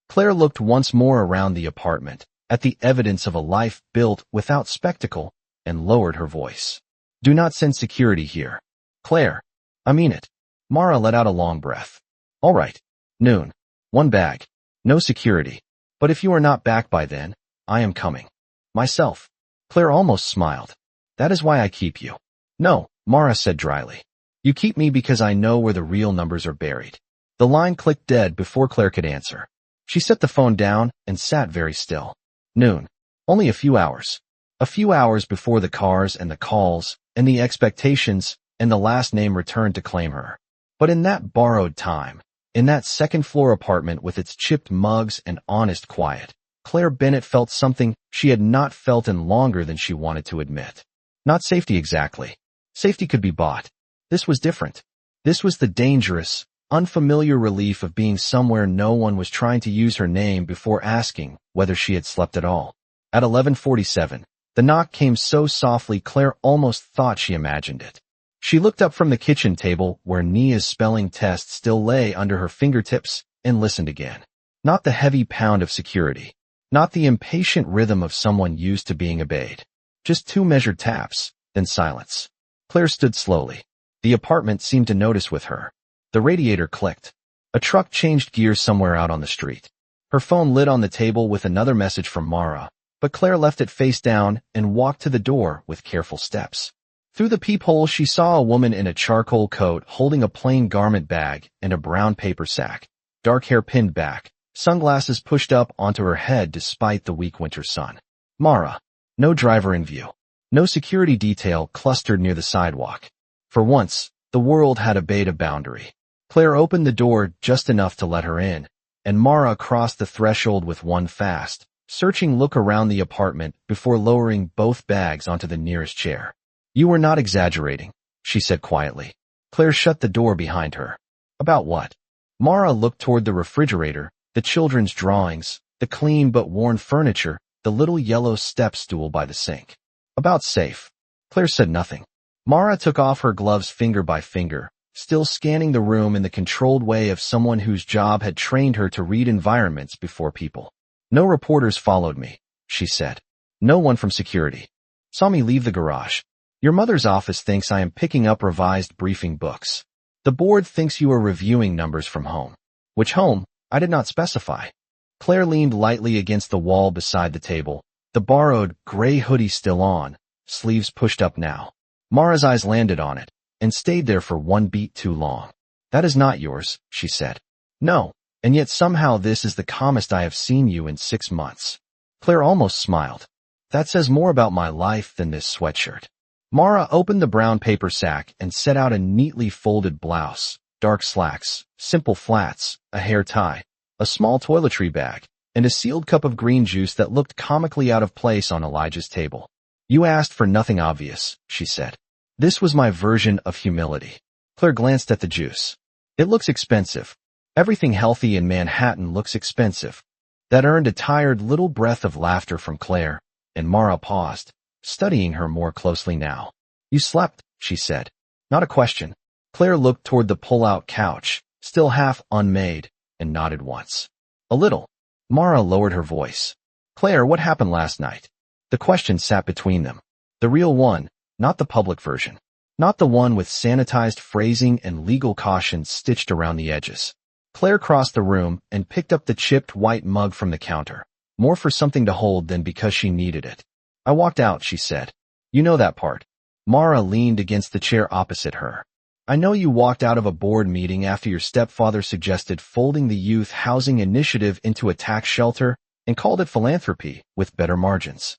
Claire looked once more around the apartment, at the evidence of a life built without spectacle, and lowered her voice. Do not send security here. Claire. I mean it. Mara let out a long breath. All right. Noon. One bag. No security. But if you are not back by then, I am coming. Myself. Claire almost smiled. That is why I keep you. No, Mara said dryly. You keep me because I know where the real numbers are buried. The line clicked dead before Claire could answer. She set the phone down and sat very still. Noon. Only a few hours. A few hours before the cars and the calls and the expectations and the last name returned to claim her. But in that borrowed time, in that second-floor apartment with its chipped mugs and honest quiet, Claire Bennett felt something she had not felt in longer than she wanted to admit. Not safety exactly. Safety could be bought. This was different. This was the dangerous, unfamiliar relief of being somewhere no one was trying to use her name before asking whether she had slept at all. At 11:47, the knock came so softly Claire almost thought she imagined it. She looked up from the kitchen table where Nia's spelling test still lay under her fingertips and listened again. Not the heavy pound of security. Not the impatient rhythm of someone used to being obeyed. Just two measured taps, then silence. Claire stood slowly. The apartment seemed to notice with her. The radiator clicked. A truck changed gears somewhere out on the street. Her phone lit on the table with another message from Mara, but Claire left it face down and walked to the door with careful steps. Through the peephole she saw a woman in a charcoal coat holding a plain garment bag and a brown paper sack, dark hair pinned back, sunglasses pushed up onto her head despite the weak winter sun. Mara. No driver in view. No security detail clustered near the sidewalk. For once, the world had obeyed a boundary. Claire opened the door just enough to let her in, and Mara crossed the threshold with one fast, searching look around the apartment before lowering both bags onto the nearest chair. You were not exaggerating, she said quietly. Claire shut the door behind her. About what? Mara looked toward the refrigerator, the children's drawings, the clean but worn furniture, the little yellow step stool by the sink. About safe. Claire said nothing. Mara took off her gloves finger by finger, still scanning the room in the controlled way of someone whose job had trained her to read environments before people. No reporters followed me, she said. No one from security. Saw me leave the garage. Your mother's office thinks I am picking up revised briefing books. The board thinks you are reviewing numbers from home. Which home? I did not specify. Claire leaned lightly against the wall beside the table, the borrowed gray hoodie still on, sleeves pushed up now. Mara's eyes landed on it, and stayed there for one beat too long. That is not yours, she said. No, and yet somehow this is the calmest I have seen you in 6 months. Claire almost smiled. That says more about my life than this sweatshirt. Mara opened the brown paper sack and set out a neatly folded blouse, dark slacks, simple flats, a hair tie, a small toiletry bag, and a sealed cup of green juice that looked comically out of place on Elijah's table. You asked for nothing obvious, she said. This was my version of humility. Claire glanced at the juice. It looks expensive. Everything healthy in Manhattan looks expensive. That earned a tired little breath of laughter from Claire, and Mara paused, studying her more closely now. You slept, she said. Not a question. Claire looked toward the pull-out couch, still half unmade, and nodded once. A little. Mara lowered her voice. Claire, what happened last night? The question sat between them. The real one, not the public version. Not the one with sanitized phrasing and legal cautions stitched around the edges. Claire crossed the room and picked up the chipped white mug from the counter, more for something to hold than because she needed it. I walked out, she said. You know that part. Mara leaned against the chair opposite her. I know you walked out of a board meeting after your stepfather suggested folding the youth housing initiative into a tax shelter and called it philanthropy with better margins.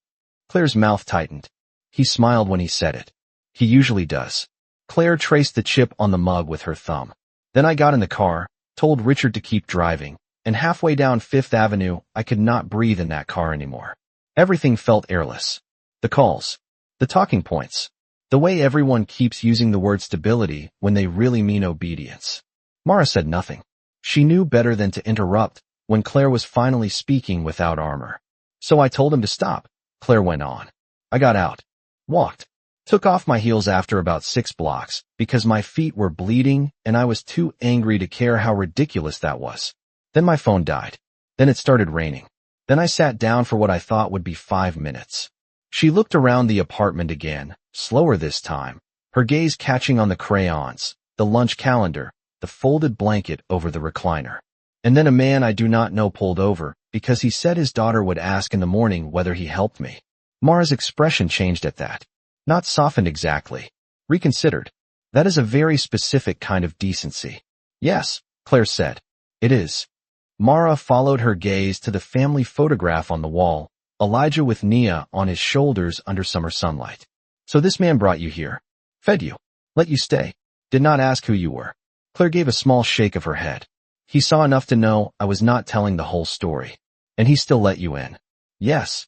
Claire's mouth tightened. He smiled when he said it. He usually does. Claire traced the chip on the mug with her thumb. Then I got in the car, told Richard to keep driving, and halfway down Fifth Avenue, I could not breathe in that car anymore. Everything felt airless. The calls. The talking points. The way everyone keeps using the word stability when they really mean obedience. Mara said nothing. She knew better than to interrupt when Claire was finally speaking without armor. So I told him to stop, Claire went on. I got out. Walked. Took off my heels after about 6 blocks because my feet were bleeding and I was too angry to care how ridiculous that was. Then my phone died. Then it started raining. Then I sat down for what I thought would be 5 minutes. She looked around the apartment again, slower this time, her gaze catching on the crayons, the lunch calendar, the folded blanket over the recliner. And then a man I do not know pulled over because he said his daughter would ask in the morning whether he helped me. Mara's expression changed at that. Not softened exactly. Reconsidered. That is a very specific kind of decency. Yes, Claire said. It is. Mara followed her gaze to the family photograph on the wall, Elijah with Nia on his shoulders under summer sunlight. So this man brought you here. Fed you. Let you stay. Did not ask who you were. Claire gave a small shake of her head. He saw enough to know I was not telling the whole story. And he still let you in. Yes.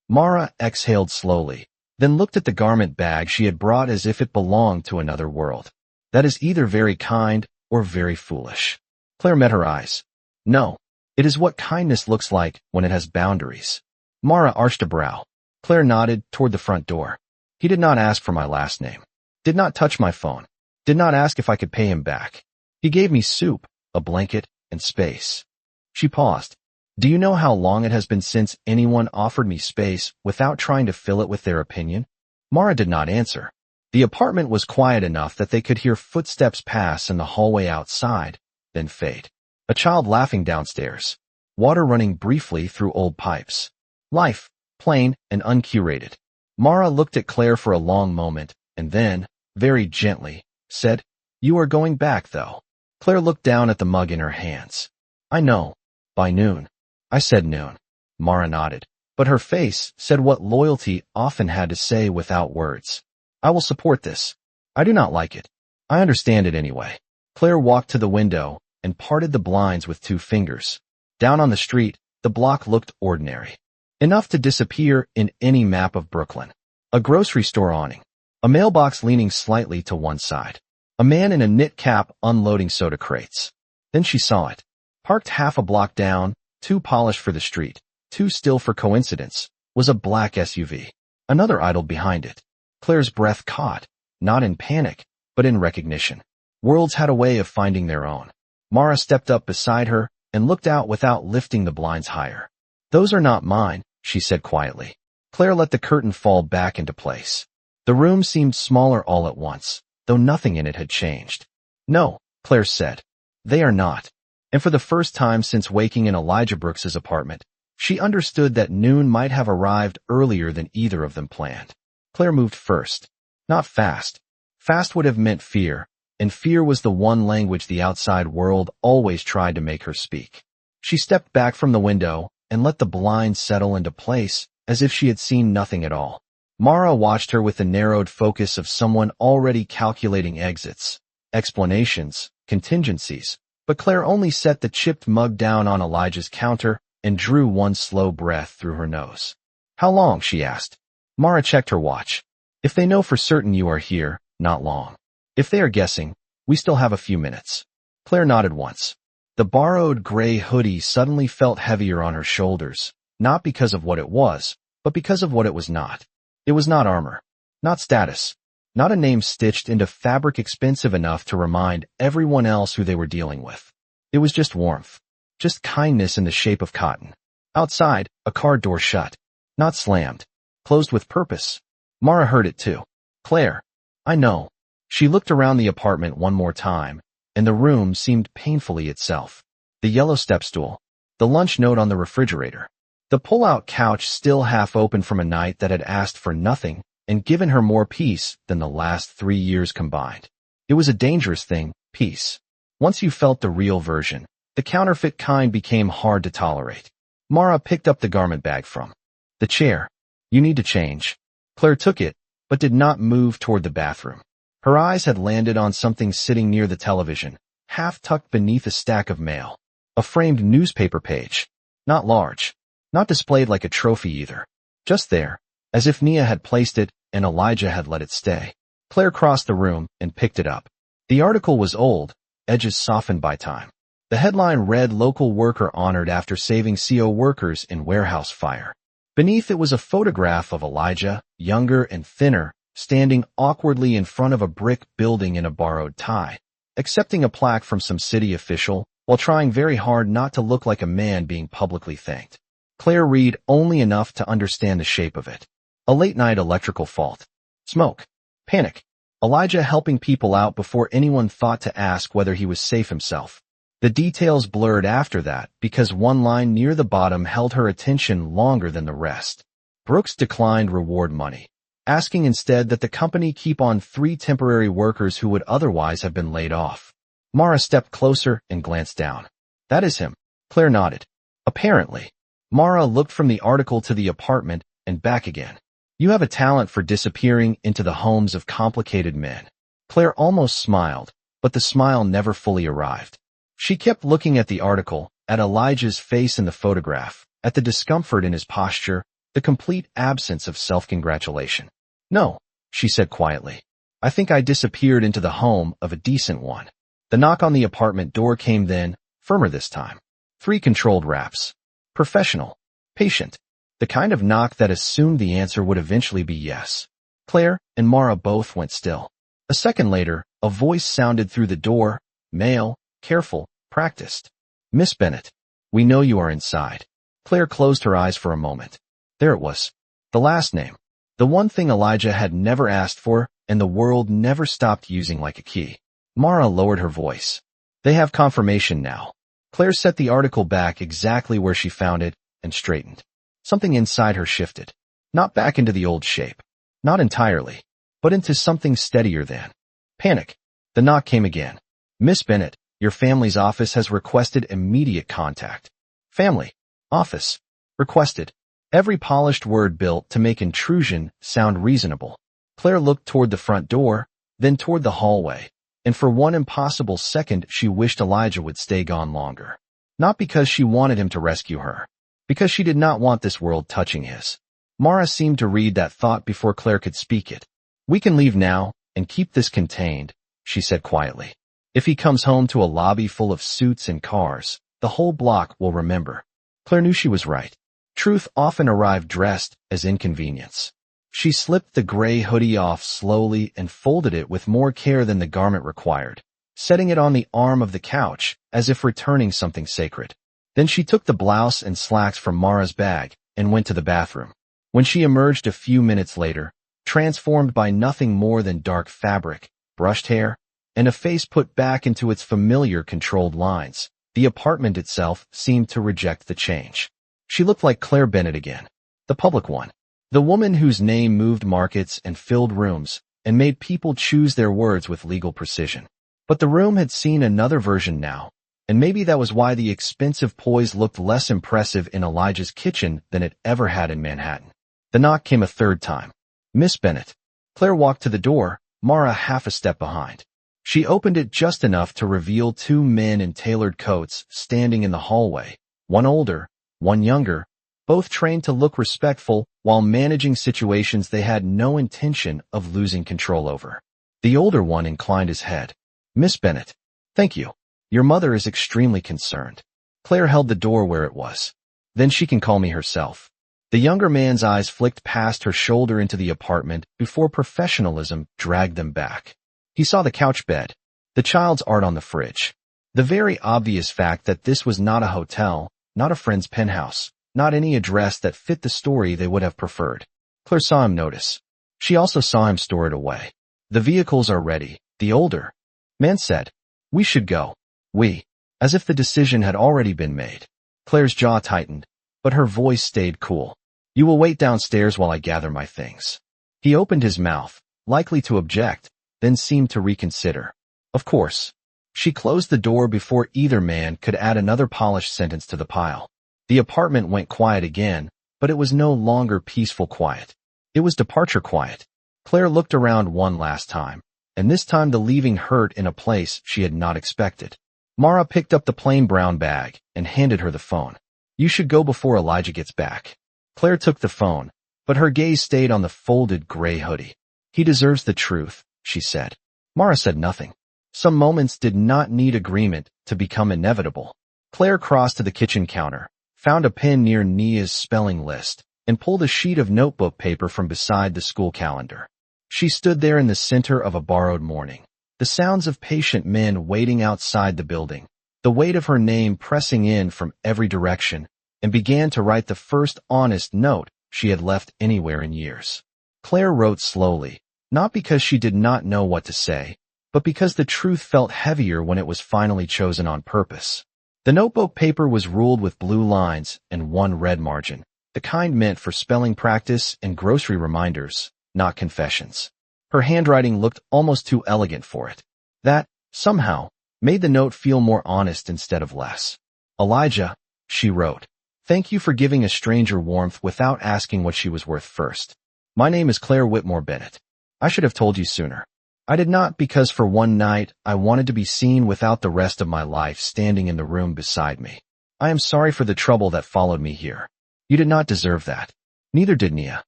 Mara exhaled slowly, then looked at the garment bag she had brought as if it belonged to another world. That is either very kind or very foolish. Claire met her eyes. No. It is what kindness looks like when it has boundaries. Mara arched a brow. Claire nodded toward the front door. He did not ask for my last name. Did not touch my phone. Did not ask if I could pay him back. He gave me soup, a blanket, and space. She paused. Do you know how long it has been since anyone offered me space without trying to fill it with their opinion? Mara did not answer. The apartment was quiet enough that they could hear footsteps pass in the hallway outside, then fade. A child laughing downstairs. Water running briefly through old pipes. Life, plain and uncurated. Mara looked at Claire for a long moment, and then, very gently, said, You are going back, though. Claire looked down at the mug in her hands. I know. By noon. I said noon. Mara nodded. But her face said what loyalty often had to say without words. I will support this. I do not like it. I understand it anyway. Claire walked to the window and parted the blinds with 2 fingers. Down on the street, the block looked ordinary. Enough to disappear in any map of Brooklyn. A grocery store awning. A mailbox leaning slightly to one side. A man in a knit cap unloading soda crates. Then she saw it. Parked half a block down, too polished for the street, too still for coincidence, was a black SUV. Another idled behind it. Claire's breath caught, not in panic, but in recognition. Worlds had a way of finding their own. Mara stepped up beside her and looked out without lifting the blinds higher. Those are not mine, she said quietly. Claire let the curtain fall back into place. The room seemed smaller all at once, though nothing in it had changed. No, Claire said. They are not. And for the first time since waking in Elijah Brooks's apartment, she understood that noon might have arrived earlier than either of them planned. Claire moved first. Not fast. Fast would have meant fear, and fear was the one language the outside world always tried to make her speak. She stepped back from the window and let the blinds settle into place as if she had seen nothing at all. Mara watched her with the narrowed focus of someone already calculating exits, explanations, contingencies. But Claire only set the chipped mug down on Elijah's counter and drew one slow breath through her nose. How long? She asked. Mara checked her watch. If they know for certain you are here, not long. If they are guessing, we still have a few minutes. Claire nodded once. The borrowed gray hoodie suddenly felt heavier on her shoulders, not because of what it was, but because of what it was not. It was not armor, not status, not a name stitched into fabric expensive enough to remind everyone else who they were dealing with. It was just warmth, just kindness in the shape of cotton. Outside, a car door shut, not slammed, closed with purpose. Mara heard it too. Claire, I know. She looked around the apartment one more time, and the room seemed painfully itself. The yellow stepstool, the lunch note on the refrigerator, the pull-out couch still half open from a night that had asked for nothing and given her more peace than the last 3 years combined. It was a dangerous thing, peace. Once you felt the real version, the counterfeit kind became hard to tolerate. Mara picked up the garment bag from the chair. You need to change. Claire took it, but did not move toward the bathroom. Her eyes had landed on something sitting near the television, half tucked beneath a stack of mail. A framed newspaper page. Not large. Not displayed like a trophy either. Just there, as if Nia had placed it and Elijah had let it stay. Claire crossed the room and picked it up. The article was old, edges softened by time. The headline read Local Worker Honored After Saving CO Workers in Warehouse Fire. Beneath it was a photograph of Elijah, younger and thinner, standing awkwardly in front of a brick building in a borrowed tie, accepting a plaque from some city official while trying very hard not to look like a man being publicly thanked. Claire read only enough to understand the shape of it. A late-night electrical fault. Smoke. Panic. Elijah helping people out before anyone thought to ask whether he was safe himself. The details blurred after that because one line near the bottom held her attention longer than the rest. Brooks declined reward money, asking instead that the company keep on 3 temporary workers who would otherwise have been laid off. Mara stepped closer and glanced down. That is him. Claire nodded. Apparently. Mara looked from the article to the apartment and back again. You have a talent for disappearing into the homes of complicated men. Claire almost smiled, but the smile never fully arrived. She kept looking at the article, at Elijah's face in the photograph, at the discomfort in his posture, the complete absence of self-congratulation. No, she said quietly. I think I disappeared into the home of a decent one. The knock on the apartment door came then, firmer this time. 3 controlled raps. Professional. Patient. The kind of knock that assumed the answer would eventually be yes. Claire and Mara both went still. A second later, a voice sounded through the door, male, careful, practiced. Miss Bennett, we know you are inside. Claire closed her eyes for a moment. There it was. The last name. The one thing Elijah had never asked for, and the world never stopped using like a key. Mara lowered her voice. They have confirmation now. Claire set the article back exactly where she found it and straightened. Something inside her shifted. Not back into the old shape. Not entirely. But into something steadier than. Panic. The knock came again. Miss Bennett, your family's office has requested immediate contact. Family. Office. Requested. Every polished word built to make intrusion sound reasonable. Claire looked toward the front door, then toward the hallway, and for one impossible second she wished Elijah would stay gone longer. Not because she wanted him to rescue her. Because she did not want this world touching his. Mara seemed to read that thought before Claire could speak it. We can leave now and keep this contained, she said quietly. If he comes home to a lobby full of suits and cars, the whole block will remember. Claire knew she was right. Truth often arrived dressed as inconvenience. She slipped the gray hoodie off slowly and folded it with more care than the garment required, setting it on the arm of the couch as if returning something sacred. Then she took the blouse and slacks from Mara's bag and went to the bathroom. When she emerged a few minutes later, transformed by nothing more than dark fabric, brushed hair, and a face put back into its familiar controlled lines, the apartment itself seemed to reject the change. She looked like Claire Bennett again. The public one. The woman whose name moved markets and filled rooms and made people choose their words with legal precision. But the room had seen another version now, and maybe that was why the expensive poise looked less impressive in Elijah's kitchen than it ever had in Manhattan. The knock came a third time. Miss Bennett. Claire walked to the door, Mara half a step behind. She opened it just enough to reveal 2 men in tailored coats standing in the hallway, one older, one younger, both trained to look respectful while managing situations they had no intention of losing control over. The older one inclined his head. Miss Bennett. Thank you. Your mother is extremely concerned. Claire held the door where it was. Then she can call me herself. The younger man's eyes flicked past her shoulder into the apartment before professionalism dragged them back. He saw the couch bed, the child's art on the fridge, the very obvious fact that this was not a hotel, not a friend's penthouse, not any address that fit the story they would have preferred. Claire saw him notice. She also saw him store it away. The vehicles are ready, the older man said. We should go. We. As if the decision had already been made. Claire's jaw tightened, but her voice stayed cool. You will wait downstairs while I gather my things. He opened his mouth, likely to object, then seemed to reconsider. Of course. She closed the door before either man could add another polished sentence to the pile. The apartment went quiet again, but it was no longer peaceful quiet. It was departure quiet. Claire looked around one last time, and this time the leaving hurt in a place she had not expected. Mara picked up the plain brown bag and handed her the phone. You should go before Elijah gets back. Claire took the phone, but her gaze stayed on the folded gray hoodie. He deserves the truth, she said. Mara said nothing. Some moments did not need agreement to become inevitable. Claire crossed to the kitchen counter, found a pen near Nia's spelling list, and pulled a sheet of notebook paper from beside the school calendar. She stood there in the center of a borrowed morning, the sounds of patient men waiting outside the building, the weight of her name pressing in from every direction, and began to write the first honest note she had left anywhere in years. Claire wrote slowly, not because she did not know what to say, but because the truth felt heavier when it was finally chosen on purpose. The notebook paper was ruled with blue lines and one red margin, the kind meant for spelling practice and grocery reminders, not confessions. Her handwriting looked almost too elegant for it. That, somehow, made the note feel more honest instead of less. Elijah, she wrote, thank you for giving a stranger warmth without asking what she was worth first. My name is Claire Whitmore Bennett. I should have told you sooner. I did not because for one night I wanted to be seen without the rest of my life standing in the room beside me. I am sorry for the trouble that followed me here. You did not deserve that. Neither did Nia.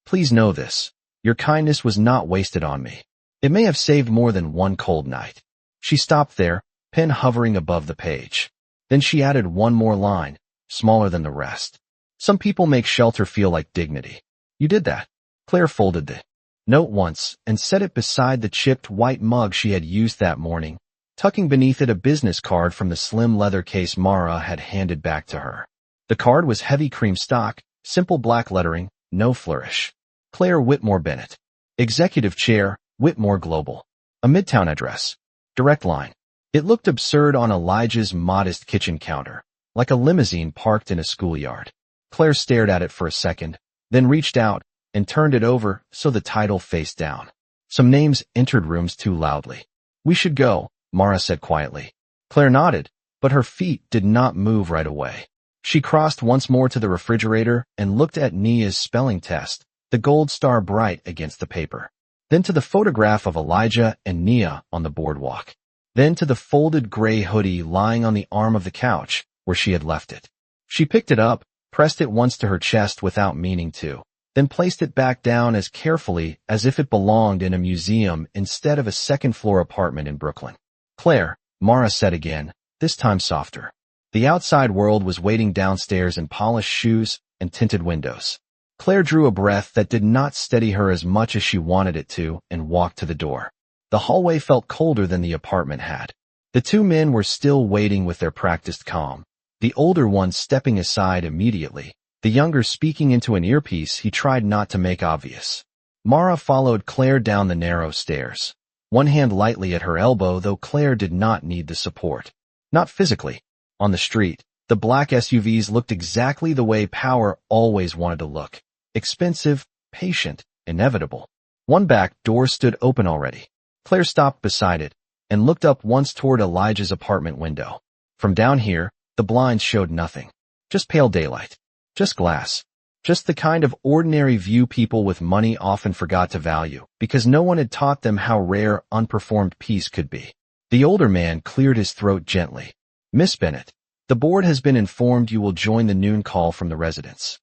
Please know this. Your kindness was not wasted on me. It may have saved more than one cold night. She stopped there, pen hovering above the page. Then she added one more line, smaller than the rest. Some people make shelter feel like dignity. You did that. Claire folded the note once and set it beside the chipped white mug she had used that morning, tucking beneath it a business card from the slim leather case Mara had handed back to her. The card was heavy cream stock, simple black lettering, no flourish. Claire Whitmore Bennett. Executive Chair, Whitmore Global. A Midtown address. Direct line. It looked absurd on Elijah's modest kitchen counter, like a limousine parked in a schoolyard. Claire stared at it for a second, then reached out and turned it over so the title faced down. Some names entered rooms too loudly. We should go, Mara said quietly. Claire nodded, but her feet did not move right away. She crossed once more to the refrigerator and looked at Nia's spelling test, the gold star bright against the paper. Then to the photograph of Elijah and Nia on the boardwalk. Then to the folded gray hoodie lying on the arm of the couch where she had left it. She picked it up, pressed it once to her chest without meaning to, then placed it back down as carefully as if it belonged in a museum instead of a second-floor apartment in Brooklyn. Claire, Mara said again, this time softer. The outside world was waiting downstairs in polished shoes and tinted windows. Claire drew a breath that did not steady her as much as she wanted it to and walked to the door. The hallway felt colder than the apartment had. The two men were still waiting with their practiced calm, the older one stepping aside immediately, the younger speaking into an earpiece he tried not to make obvious. Mara followed Claire down the narrow stairs, one hand lightly at her elbow, though Claire did not need the support. Not physically. On the street, the black SUVs looked exactly the way Power always wanted to look. Expensive, patient, inevitable. One back door stood open already. Claire stopped beside it and looked up once toward Elijah's apartment window. From down here, the blinds showed nothing. Just pale daylight. Just glass. Just the kind of ordinary view people with money often forgot to value, because no one had taught them how rare unperformed peace could be. The older man cleared his throat gently. Miss Bennett, the board has been informed you will join the noon call from the residents.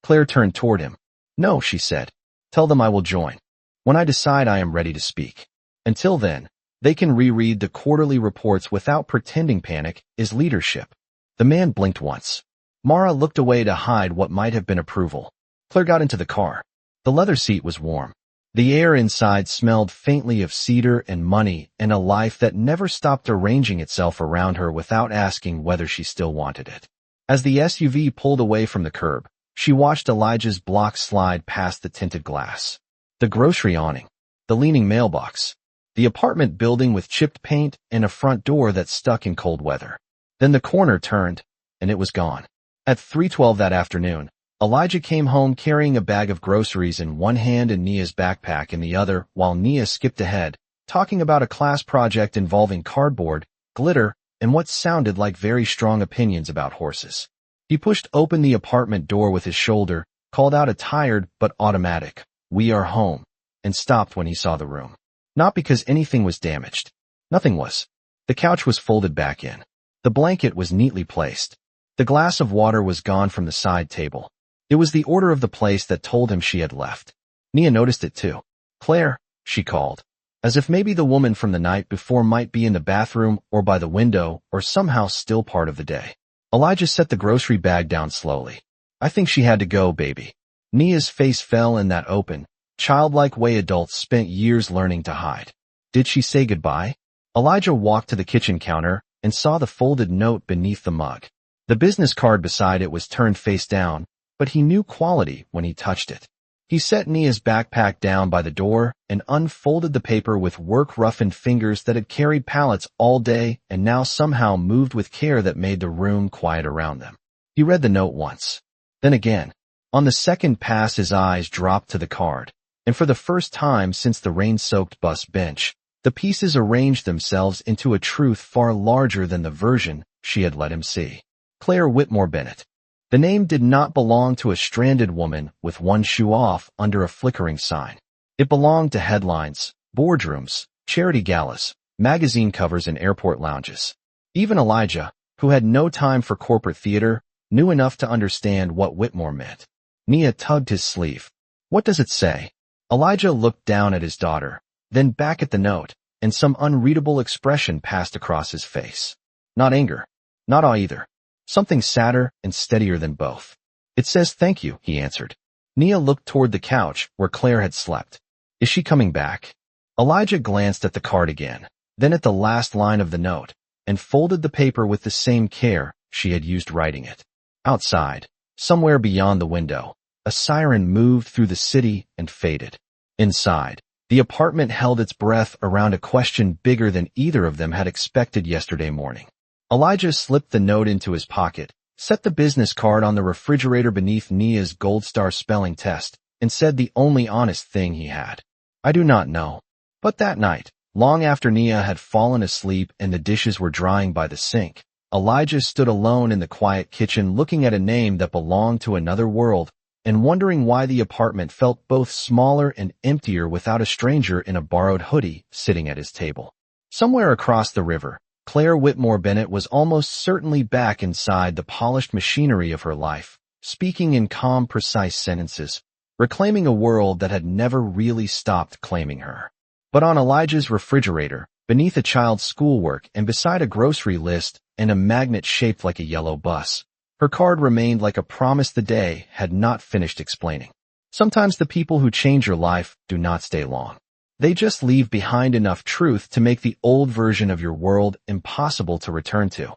Claire turned toward him. No, she said. Tell them I will join. When I decide I am ready to speak. Until then, they can reread the quarterly reports without pretending panic is leadership. The man blinked once. Mara looked away to hide what might have been approval. Claire got into the car. The leather seat was warm. The air inside smelled faintly of cedar and money and a life that never stopped arranging itself around her without asking whether she still wanted it. As the SUV pulled away from the curb, she watched Elijah's block slide past the tinted glass. The grocery awning. The leaning mailbox. The apartment building with chipped paint and a front door that stuck in cold weather. Then the corner turned, and it was gone. At 3:12 that afternoon, Elijah came home carrying a bag of groceries in one hand and Nia's backpack in the other, while Nia skipped ahead, talking about a class project involving cardboard, glitter, and what sounded like very strong opinions about horses. He pushed open the apartment door with his shoulder, called out a tired but automatic, "We are home," and stopped when he saw the room. Not because anything was damaged. Nothing was. The couch was folded back in. The blanket was neatly placed. The glass of water was gone from the side table. It was the order of the place that told him she had left. Nia noticed it too. "Claire," she called, as if maybe the woman from the night before might be in the bathroom or by the window or somehow still part of the day. Elijah set the grocery bag down slowly. "I think she had to go, baby." Nia's face fell in that open, childlike way adults spent years learning to hide. Did she say goodbye? Elijah walked to the kitchen counter and saw the folded note beneath the mug. The business card beside it was turned face down, but he knew quality when he touched it. He set Nia's backpack down by the door and unfolded the paper with work-roughened fingers that had carried pallets all day and now somehow moved with care that made the room quiet around them. He read the note once, then again. On the second pass his eyes dropped to the card, and for the first time since the rain-soaked bus bench, the pieces arranged themselves into a truth far larger than the version she had let him see. Claire Whitmore Bennett. The name did not belong to a stranded woman with one shoe off under a flickering sign. It belonged to headlines, boardrooms, charity galas, magazine covers and airport lounges. Even Elijah, who had no time for corporate theater, knew enough to understand what Whitmore meant. Nia tugged his sleeve. What does it say? Elijah looked down at his daughter, then back at the note, and some unreadable expression passed across his face. Not anger. Not awe either. Something sadder and steadier than both. It says thank you, he answered. Nia looked toward the couch where Claire had slept. Is she coming back? Elijah glanced at the card again, then at the last line of the note, and folded the paper with the same care she had used writing it. Outside, somewhere beyond the window, a siren moved through the city and faded. Inside, the apartment held its breath around a question bigger than either of them had expected yesterday morning. Elijah slipped the note into his pocket, set the business card on the refrigerator beneath Nia's gold star spelling test, and said the only honest thing he had. I do not know. But that night, long after Nia had fallen asleep and the dishes were drying by the sink, Elijah stood alone in the quiet kitchen looking at a name that belonged to another world and wondering why the apartment felt both smaller and emptier without a stranger in a borrowed hoodie sitting at his table. Somewhere across the river, Claire Whitmore Bennett was almost certainly back inside the polished machinery of her life, speaking in calm, precise sentences, reclaiming a world that had never really stopped claiming her. But on Elijah's refrigerator, beneath a child's schoolwork and beside a grocery list and a magnet shaped like a yellow bus, her card remained like a promise the day had not finished explaining. Sometimes the people who change your life do not stay long. They just leave behind enough truth to make the old version of your world impossible to return to.